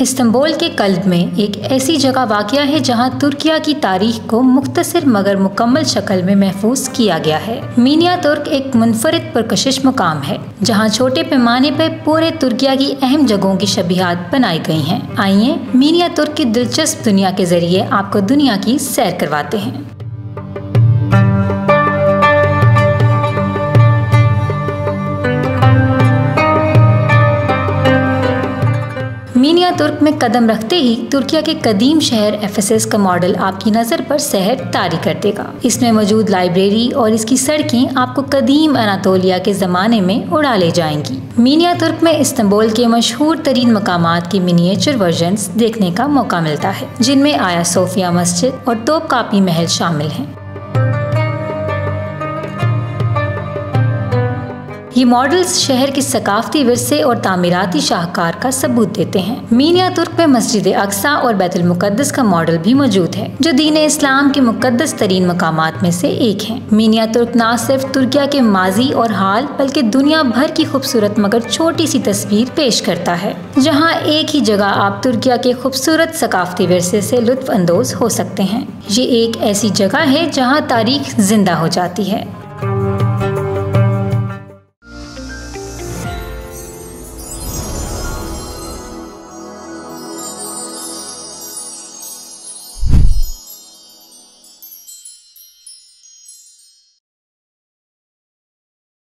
Istanbul के कल्ब में एक ऐसी जगह वाक़या है जहां तुर्किया की तारीख को मुख्तसर मगर मुकम्मल शक्ल में महफूज किया गया है। मिनिया तुर्क एक मुनफरिद पुरकशिश मुकाम है जहां छोटे पैमाने पर पूरे तुर्किया की अहम जगहों की शबीहात बनाई गई हैं। आइए मिनिया तुर्क की दिलचस्प दुनिया के जरिए आपको दुनिया की सैर करवाते हैं। मिनिया तुर्क में कदम रखते ही तुर्किया के कदीम शहर एफेसस का मॉडल आपकी नज़र पर सहर तारी कर देगा। इसमें मौजूद लाइब्रेरी और इसकी सड़कें आपको कदीम अनातोलिया के ज़माने में उड़ा ले जाएंगी। मिनिया तुर्क में इस्तांबुल के मशहूर तरीन मकामात के मिनिएचर वर्जन्स देखने का मौका मिलता है, जिनमें आया सोफिया मस्जिद और तोपकापी महल शामिल हैं। ये मॉडल्स शहर के सकाफती विरसे और तामीराती शाहकार का सबूत देते हैं। मिनिया तुर्क में मस्जिद अक्सा और बैतुल मुकद्दस का मॉडल भी मौजूद है, जो दीन इस्लाम के मुकद्दस तरीन मकामात में से एक है। मिनिया तुर्क न सिर्फ तुर्किया के माजी और हाल बल्कि दुनिया भर की खूबसूरत मगर छोटी सी तस्वीर पेश करता है, जहाँ एक ही जगह आप तुर्किया के खूबसूरत सकाफती विरसे से लुत्फ अंदोज हो सकते हैं। ये एक ऐसी जगह है जहाँ तारीख जिंदा हो जाती है।